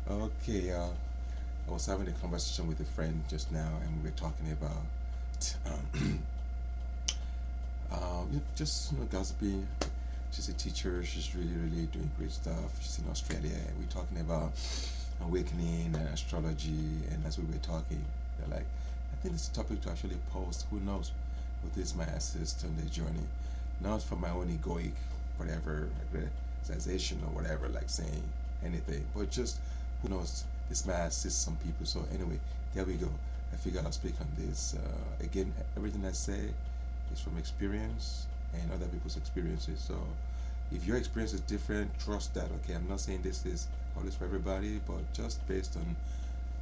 Okay, I was having a conversation with a friend just now, and we were talking about um, just gossiping. She's a teacher. She's really, really doing great stuff. She's in Australia. And we're talking about awakening and astrology. And as we were talking, they're like, I think it's a topic to actually post. Who knows? Who this might assist on the journey, not for my own egoic, whatever, realization or whatever, like saying anything, but just who knows? This might assist some people. So anyway, there we go. I figure I'll speak on this. Again, everything I say is from experience and other people's experiences. So if your experience is different, trust that. Okay, I'm not saying this is always for everybody, but just based on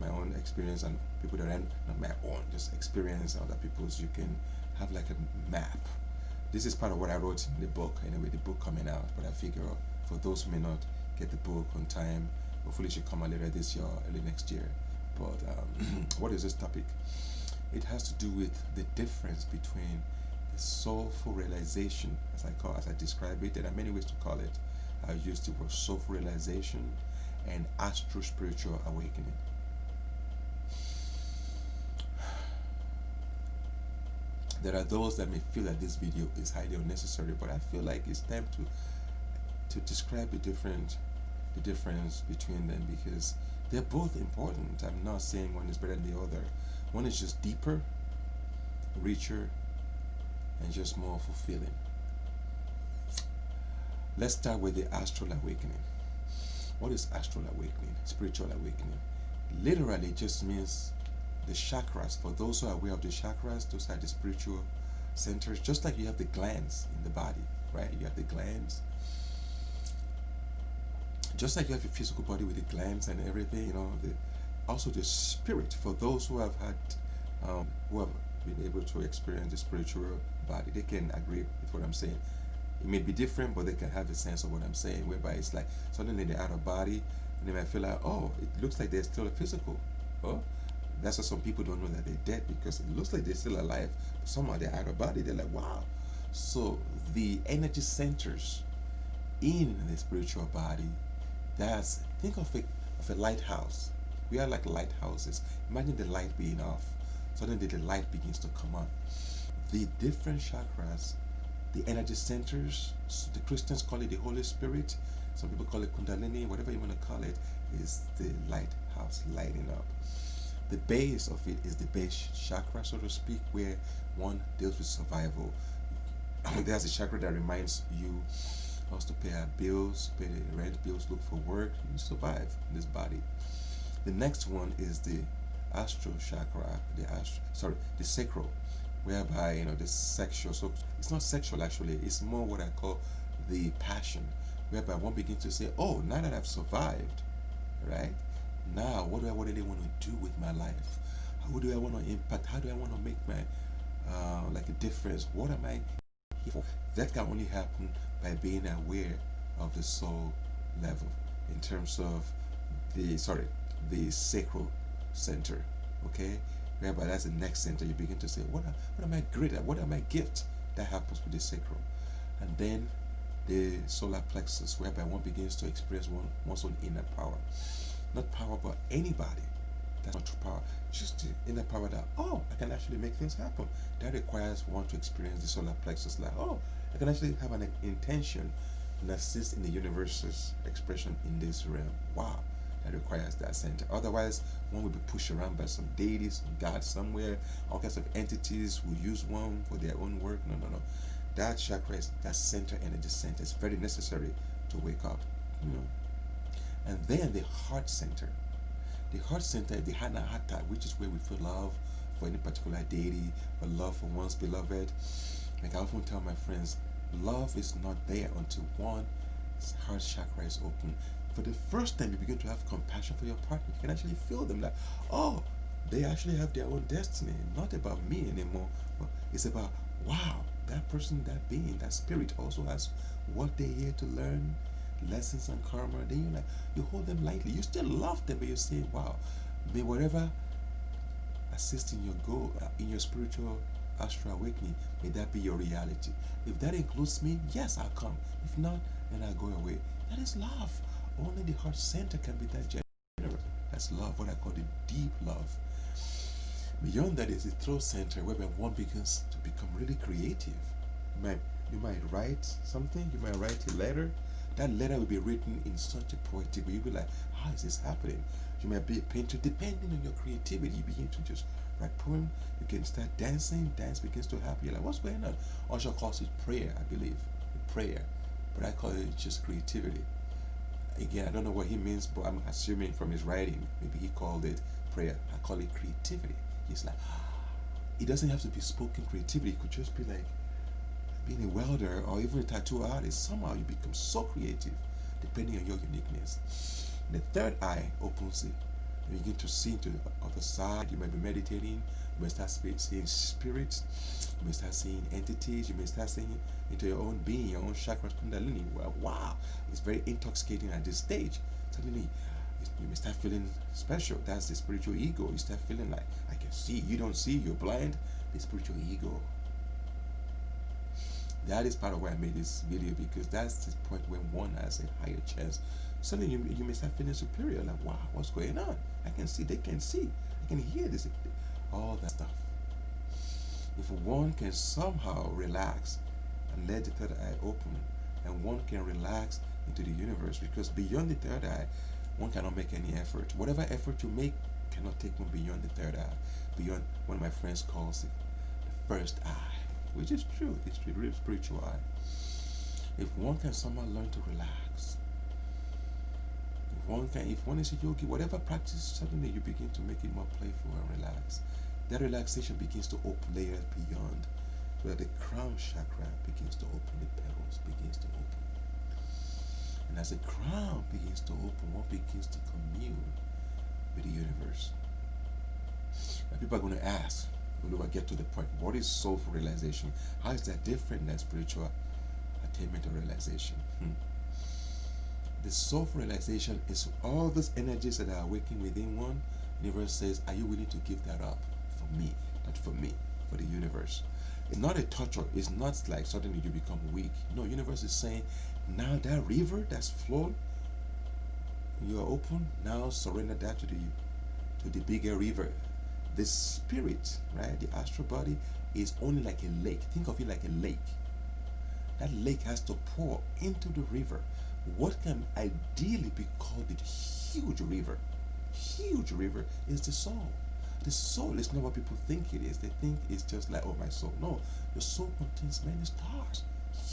my own experience and people that are not my own, just experience and other people's, you can have like a map. This is part of what I wrote in the book. Anyway, the book coming out, but I figure for those who may not get the book on time, hopefully it should come out later this year, early next year. But what is this topic? It has to do with the difference between the soulful realization, as I describe it. There are many ways to call it. I use the word soulful realization and astro spiritual awakening. There are those that may feel that this video is highly unnecessary, but I feel like it's time to describe the difference between them, because they're both important. I'm not saying one is better than the other. One is just deeper, richer, and just more fulfilling. Let's start with the astral awakening. What is astral awakening? Spiritual awakening. Literally just means the chakras. For those who are aware of the chakras, those are the spiritual centers, just like you have the glands in the body, right? You have the glands. Just like you have your physical body with the glands and everything, also the spirit. For those who have been able to experience the spiritual body, they can agree with what I'm saying. It may be different, but they can have a sense of what I'm saying, whereby it's like suddenly they're out of body, and they might feel like, oh, it looks like they're still a physical. Oh, that's why some people don't know that they're dead, because it looks like they're still alive, but somehow they're out of body. They're like, wow. So the energy centers in the spiritual body, think of a lighthouse. We are like lighthouses. Imagine the light being off. Suddenly the light begins to come on. The different chakras, the energy centers, the Christians call it the Holy Spirit. Some people call it Kundalini, whatever you want to call it, is the lighthouse lighting up. The base of it is the base chakra, so to speak, where one deals with survival. There's a chakra that reminds you also to pay our bills, pay the rent bills, look for work, you survive in this body. The next one is the astral chakra, the sacral, whereby the sexual. So it's not sexual actually; it's more what I call the passion, whereby one begins to say, "Oh, now that I've survived, right? Now what do I really want to do with my life? How do I want to impact? How do I want to make my like a difference? What am I here for?" That can only happen by being aware of the soul level in terms of the sacral center, okay, whereby that's the next center. You begin to say, what am I great at? What are my gifts? That happens with the sacral. And then the solar plexus, whereby one begins to experience one's own inner power. Not power, but anybody. That's not true power. Just the inner power that, oh, I can actually make things happen. That requires one to experience the solar plexus, like, oh, I can actually have an intention and assist in the universe's expression in this realm. Wow, that requires that center. Otherwise, one will be pushed around by some deities, some gods somewhere. All kinds of entities will use one for their own work. No. That chakra is that center, energy center. It's very necessary to wake up. And then the heart center. The heart center is the Hanahata, which is where we feel love for any particular deity, or love for one's beloved. Like I often tell my friends, love is not there until one's heart chakra is open. For the first time, you begin to have compassion for your partner. You can actually feel them like, oh, they actually have their own destiny. Not about me anymore, but it's about, wow, that person, that being, that spirit also has what they're here to learn, lessons and karma. Then you hold them lightly. You still love them, but you say, wow, may whatever assist in your goal, in your spiritual astral awakening, may that be your reality. If that includes me, yes, I'll come. If not, then I'll go away. That is love. Only the heart center can be that generous. That's love, what I call the deep love. Beyond that is the throat center, whereby one begins to become really creative. You might write something, you might write a letter. That letter will be written in such a poetic way. You'll be like, how is this happening? You might be a painter. Depending on your creativity, you begin to just write poem. You can start dancing. Dance begins to happen. You're like, what's going on? Osho calls it prayer, I believe. Prayer. But I call it just creativity. Again, I don't know what he means, but I'm assuming from his writing, maybe he called it prayer. I call it creativity. He's like, it doesn't have to be spoken creativity. It could just be like being a welder or even a tattoo artist. Somehow you become so creative depending on your uniqueness. The third eye opens it. You begin to see into the other side. You might be meditating. You may start seeing spirits. You may start seeing entities. You may start seeing into your own being, your own chakras, kundalini. Well, wow, it's very intoxicating at this stage. Suddenly, you may start feeling special. That's the spiritual ego. You start feeling like, I can see. You don't see. You're blind. The spiritual ego. That is part of why I made this video, because that's the point when one has a higher chance. Suddenly you may start feeling superior, like, wow, what's going on? I can see, they can see, I can hear this, all that stuff. If one can somehow relax and let the third eye open, and one can relax into the universe, because beyond the third eye, one cannot make any effort. Whatever effort you make cannot take one beyond the third eye, beyond, one of my friends calls it the first eye. Which is true, it's the real spiritual eye. If one can somehow learn to relax, if one is a yogi, whatever practice, suddenly you begin to make it more playful and relaxed. That relaxation begins to open layers beyond, where the crown chakra begins to open, the petals begins to open. And as the crown begins to open, one begins to commune with the universe. Now people are going to ask, when we get to the point, what is soulful realization? How is that different than spiritual attainment or realization? The soulful realization is all those energies that are awakening within one. The universe says, are you willing to give that up for me? Not for me, for the universe. It's not a torture. It's not like suddenly you become weak. No, universe is saying, now that river that's flowed, you are open, now surrender that to the bigger river. The spirit, right, the astral body is only like a lake. Think of it like a lake. That lake has to pour into the river. What can ideally be called a huge river is the soul. The soul is not what people think it is. They think it's just like, oh, my soul. No, your soul contains many stars.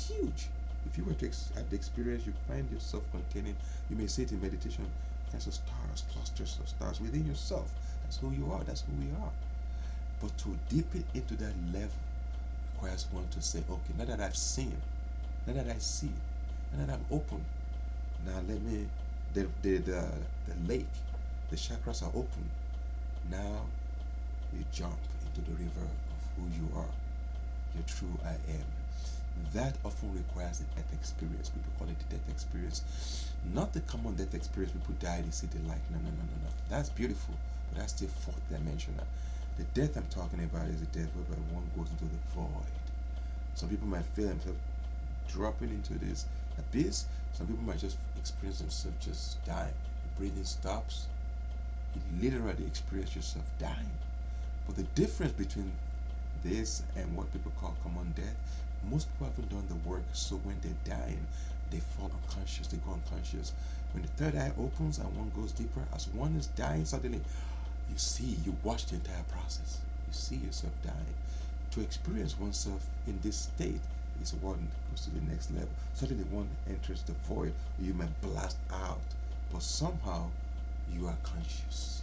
Huge. If you were to have the experience, you find yourself containing, you may say it in meditation, kinds of stars, clusters of stars within yourself. That's who you are. That's who we are. But to deepen into that level requires one to say, okay, now that I've seen, now that I see, now that I'm open, now let me, the lake, the chakras are open. Now you jump into the river of who you are, your true I am. That often requires a death experience. People call it the death experience. Not the common death experience, people die, they see the light. No. That's beautiful, but that's the fourth dimension. The death I'm talking about is the death whereby one goes into the void. Some people might feel themselves dropping into this abyss. Some people might just experience themselves just dying. The breathing stops. You literally experience yourself dying. But the difference between this and what people call common death, most people haven't done the work, so when they're dying, they fall unconscious, they go unconscious. When the third eye opens and one goes deeper, as one is dying, suddenly you watch the entire process. You see yourself dying. To experience oneself in this state is one goes to the next level. Suddenly one enters the void, you may blast out, but somehow you are conscious.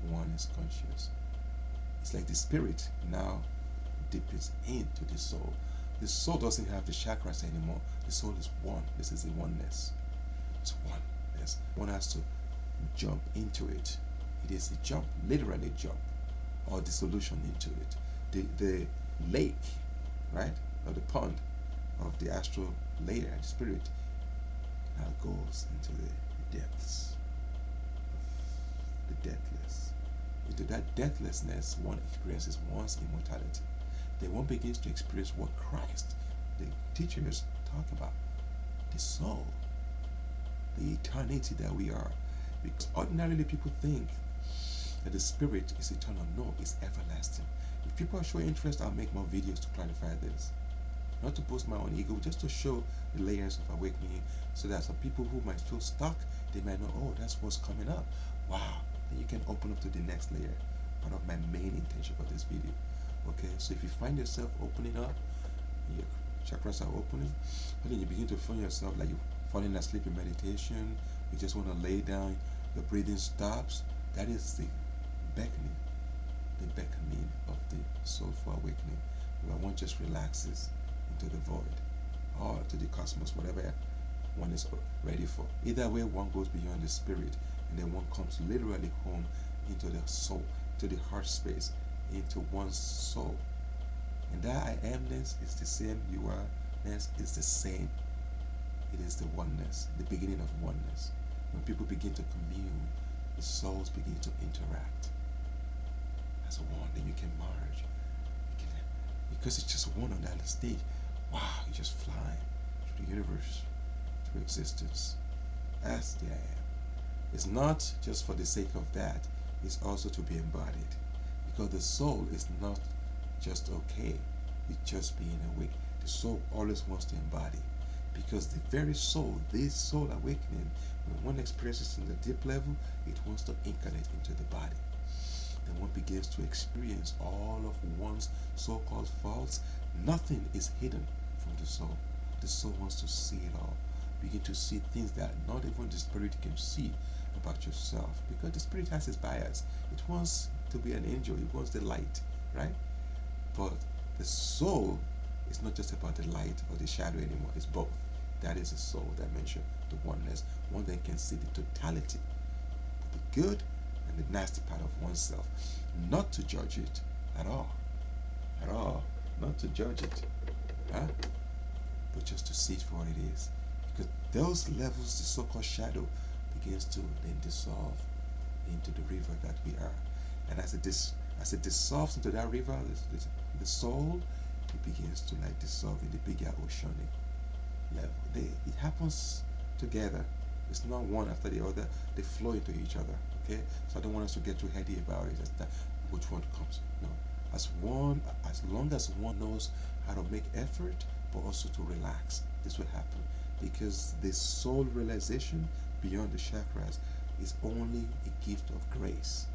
One is conscious. It's like the spirit now deepens into the soul. The soul doesn't have the chakras anymore. The soul is one. This is the oneness. It's oneness. One has to jump into it. It is a jump, literally a jump, or the solution into it. The lake, right, or the pond of the astral layer, spirit, now goes into the depths of the deathless. Into that deathlessness, one experiences one's immortality. Then one begins to experience what Christ, the teachers, talk about. The soul, the eternity that we are. Because ordinarily people think that the spirit is eternal. No, it's everlasting. If people show interest, I'll make more videos to clarify this. Not to boost my own ego, just to show the layers of awakening, so that some people who might feel stuck, they might know, oh, that's what's coming up. Wow, then you can open up to the next layer. Part of my main intention for this video. Okay, so if you find yourself opening up, your chakras are opening, and then you begin to feel yourself like you're falling asleep in meditation, you just want to lay down, your breathing stops, that is the beckoning of the soulful awakening, where one just relaxes into the void or to the cosmos, whatever one is ready for. Either way, one goes beyond the spirit, and then one comes literally home into the soul, to the heart space, into one's soul. And that I amness is the same, you are-ness is the same. It is the oneness, the beginning of oneness. When people begin to commune, the souls begin to interact as one, then you can merge. Because it's just one on that stage, wow, you just fly through the universe, through existence. That's the I am. It's not just for the sake of that, it's also to be embodied. Because the soul is not just okay, it's just being awake. The soul always wants to embody. Because the very soul, this soul awakening, when one experiences in the deep level, it wants to incarnate into the body. Then one begins to experience all of one's so-called faults. Nothing is hidden from the soul. The soul wants to see it all. Begin to see things that not even the spirit can see about yourself. Because the spirit has its bias. It wants to be an angel. It wants the light, right? But the soul is not just about the light or the shadow anymore. It's both. That is the soul dimension, the oneness. One then can see the totality, the good and the nasty part of oneself. Not to judge it at all. At all. Not to judge it. Huh? But just to see it for what it is. Because those levels, the so-called shadow, begins to then dissolve into the river that we are. And as it dissolves into that river, the soul, it begins to like dissolve in the bigger oceanic level. It happens together. It's not one after the other. They flow into each other. Okay, so I don't want us to get too heady about it. Just that which one comes. No, as long as one knows how to make effort, but also to relax, this will happen. Because the soul realization beyond the chakras is only a gift of grace.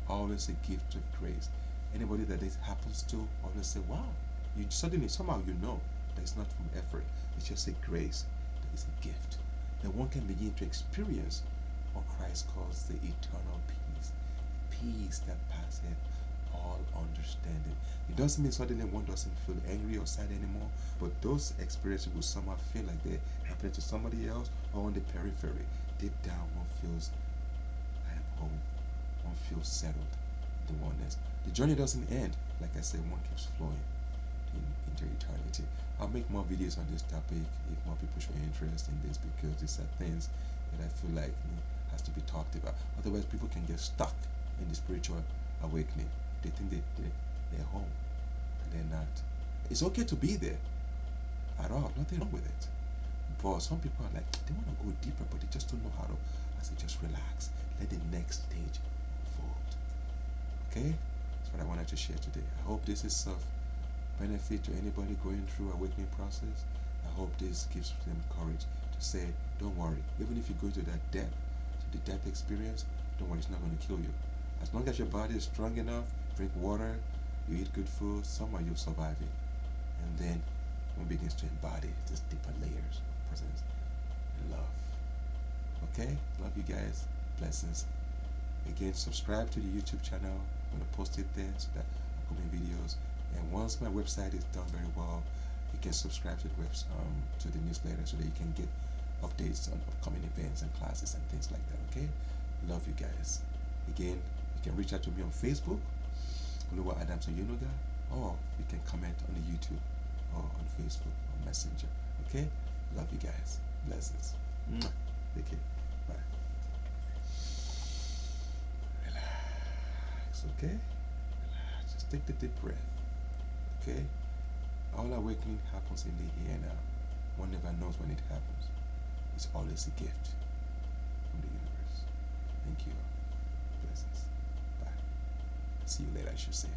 Always a gift of grace. Anybody that this happens to always say, wow, you suddenly somehow you know that it's not from effort, it's just a grace, that is a gift. That one can begin to experience what Christ calls the eternal peace. Peace that passeth all understanding. It doesn't mean suddenly one doesn't feel angry or sad anymore, but those experiences will somehow feel like they're happening to somebody else or on the periphery. Deep down one feels, I am home. One feels settled, the oneness. The journey doesn't end. Like I said, one keeps flowing into eternity. I'll make more videos on this topic if more people show interest in this, because these are things that I feel like has to be talked about. Otherwise, people can get stuck in the spiritual awakening. They think they're home, and they're not. It's okay to be there at all. Nothing wrong with it. But some people are like, they want to go deeper, but they just don't know how to. I say, just relax. Let the next stage unfold. Okay? That's what I wanted to share today. I hope this is of benefit to anybody going through awakening process. I hope this gives them courage to say, don't worry. Even if you go to that depth, to the depth experience, don't worry, it's not going to kill you. As long as your body is strong enough, drink water, you eat good food, somehow you'll survive it. And then one begins to embody these deeper layers of presence and love. Okay? Love you guys. Blessings. Again, subscribe to the YouTube channel. I'm going to post it there so that upcoming videos. And once my website is done very well, you can subscribe to the newsletter so that you can get updates on upcoming events and classes and things like that. Okay? Love you guys. Again, you can reach out to me on Facebook, Adams-Oyenuga, or you can comment on the YouTube or on Facebook or Messenger. Okay? Love you guys. Blessings. Take care. Bye. Relax. Okay? Relax. Just take the deep breath. Okay? All awakening happens in the here and now. One never knows when it happens. It's always a gift from the universe. And you. Blessings. Bye. See you later, I should say.